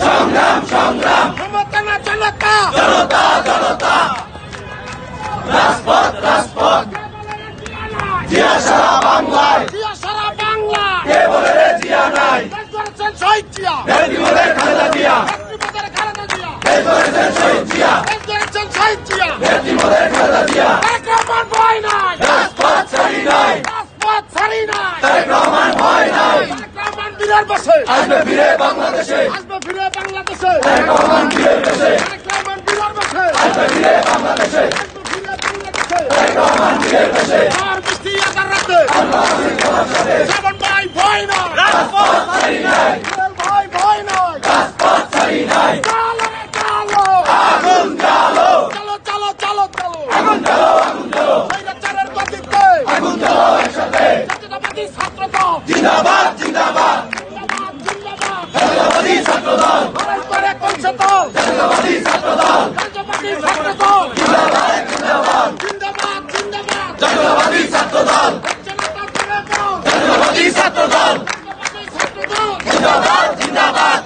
সংগ্রাম সংগ্রাম জনতা জনতা রাজপথ রাজপথ জিয়া সারা বাংলায় কে বলে রে জিয়া নাই খালেদা জিয়া শহীদ জিয়া খালেদা জিয়া রাজপথ ছাড়ি নাই তারেক রহমান ভয় নাই আসবে ফিরে বাংলাদেশে তারেক রহমান ফিরে দেশে আসবে ফিরে বাংলাদেশে তারেক রহমান ফিরে দেশে রাজপথ ছাড়ি নাই রাজপথ ছাড়ি নাই আগুন জ্বালো আগুন জ্বালো আগুন জ্বালো আগুন জ্বালো একসাথে জিন্দাবাদ জিন্দাবাদ জাতীয়তাবাদী ছাত্রদল জাতীয়তাবাদী ছাত্রদল জিন্দাবাদ জিন্দাবাদ জাতীয়তাবাদী ছাত্রদল জাতীয়তাবাদী ছাত্রদল জিন্দাবাদ জিন্দাবাদ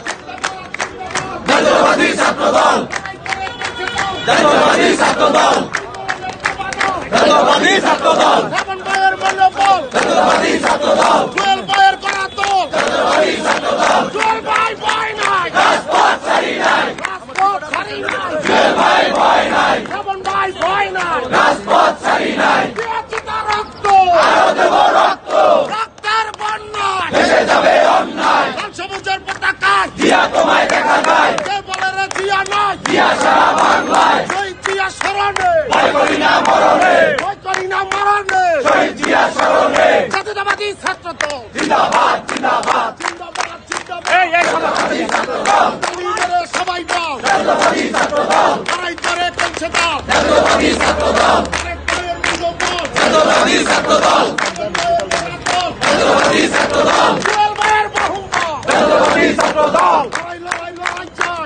জাতীয়তাবাদী ছাত্রদল জাতীয়তাবাদী ছাত্রদল জাতীয়তাবাদী ছাত্রদল জাতীয়তাবাদী ছাত্রদল জাতীয়তাবাদী ছাত্রদল রাজপথ ছাড়ি নাই জুয়েল ভাই ভয় নাই রাজপথ ছাড়ি নাই আরো দেব রক্ত দেশে যাবে অন্যায় জিয়া তোমায় দেখা যায় জিয়া সারা বাংলায় ভয় করি না মরণে শহীদ জিয়া স্মরণে জাতীয়তাবাদী ছাত্রদল জিন্দাবাদ জিন্দাবাদ জাতীয়তাবাদী ছাত্রদল সবাই দাও জাতীয়তাবাদী ছাত্রদল জাতীয়তাবাদী ছাত্রদল জাতীয়তাবাদী ছাত্রদল জাতীয়তাবাদী ছাত্রদল জাতীয়তাবাদী ছাত্রদল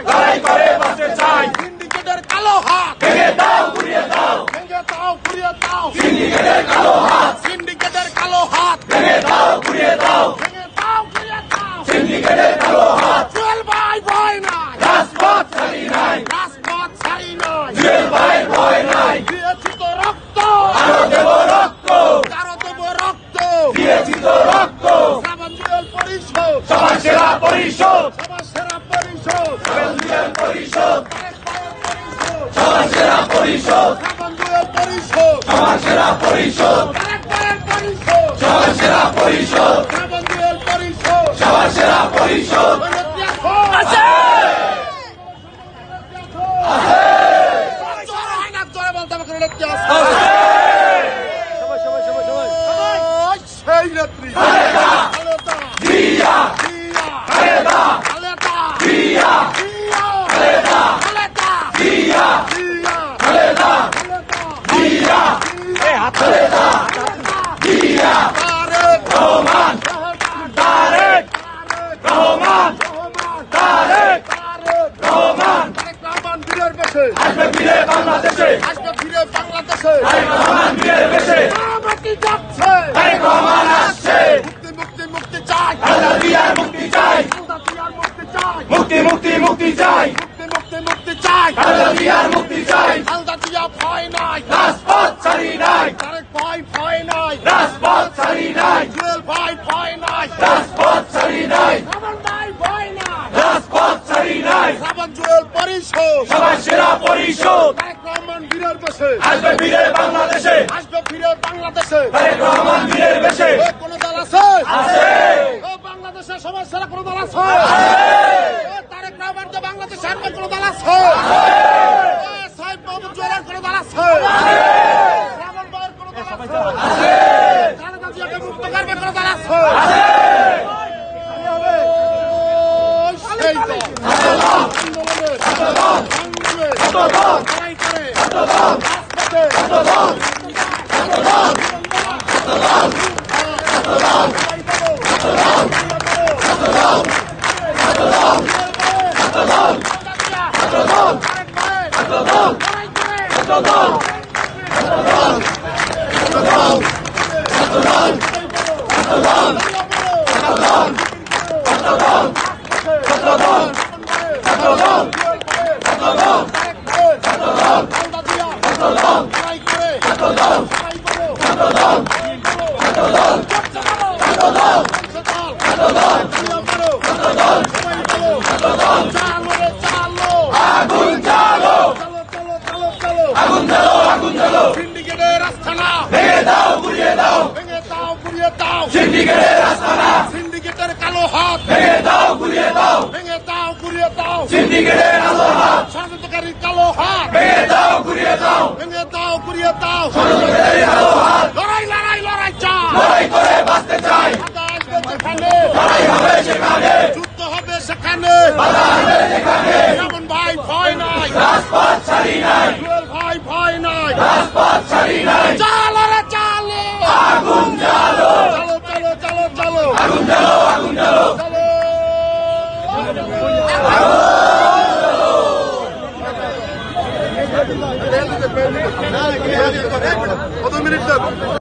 লড়াই করে বাঁচতে চাই সিন্ডিকেটের কালো হাত ভেঙে দাও ঘুরিয়ে দাও সিন্ডিকেটের কালো হাত ভেঙে দাও ঘুরিয়ে দাও সিন্ডিকেটের কালো হাত জুয়েল ভাই ভয় নাই রাজপথ ছাড়ি নাই জুয়েল ভাই ভয় নাই দিয়েছি তো রক্ত আরো দেব রক্ত দিয়েছি তো রক্ত শ্রাবণ জুয়েল পরিষদ সবার সেরা পরিষদ সবার সেরা পরিষদ শ্রাবণ জুয়েল পরিষদ সবার সেরা পরিষদ শ্রাবণ জুয়েল পরিষদ সবার সেরা পরিষদ সবার সেরা পরিষদ শ্রাবণ জুয়েল পরিষদ সবার সেরা পরিষদ বলতে আমাকে নেত্রী আছে সেই নেত্রী জিয়া খালেদা জিয়া খালেদা জিয়া খালেদা জিয়া খালেদা জিয়া রহমান তারেক রহমান তারেক রহমান আসবে ফিরে বাংলাদেশে তারেক রহমান ফিরে দেশে তারেক রহমান আসছে মুক্তি চাই খালেদা জিয়ার মুক্তি চাই মুক্তি চাই খালেদা জিয়ার মুক্তি চাই খালেদা জিয়া ভয় নাই রাজপথ ছাড়ি নাই তারেক ভয় নাই রাজপথ ছাড়ি নাই জুয়েল ভয় নাই রাজপথ ছাড়ি নাই শ্রাবণ ভাই ভয় নাই রাজপথ ছাড়ি নাই শ্রাবণ জুয়েল পরিষদ সবার সেরা পরিষদ তারেক রহমান বীরের বেশে আসবে ফিরে বাংলাদেশে তারেক রহমান বীরের বেশে কোন দল আছে বাংলাদেশের সবার সেরা কোন দল আছে তারেক রহমান যে বাংলাদেশ আনবে কোন দল আছে সাহেব মোহাম্মদ জুয়েলের কোন দল আছে শ্রাবণ ভাইয়ের কোন দল আছে খালেদা জিয়াকে মুক্ত করবে কোন দল আছে সিন্ডিকেটের আস্তানা ভেঙে দাও গুড়িয়ে দাও ভেঙে দাও গুড়িয়ে দাও সিন্ডিকেটের আস্তানা সিন্ডিকেটের কালো হাত ভেঙে দাও গুড়িয়ে দাও ভেঙে দাও গুড়িয়ে দাও সিন্ডিকেটের আলো হাত ষড়যন্ত্রকারীর কালো হাত ভেঙে দাও গুড়িয়ে দাও ভেঙে দাও গুড়িয়ে দাও ষড়যন্ত্রকারীর আলো হাত লড়াই লড়াই লড়াই চাই লড়াই করে বাঁচতে চাই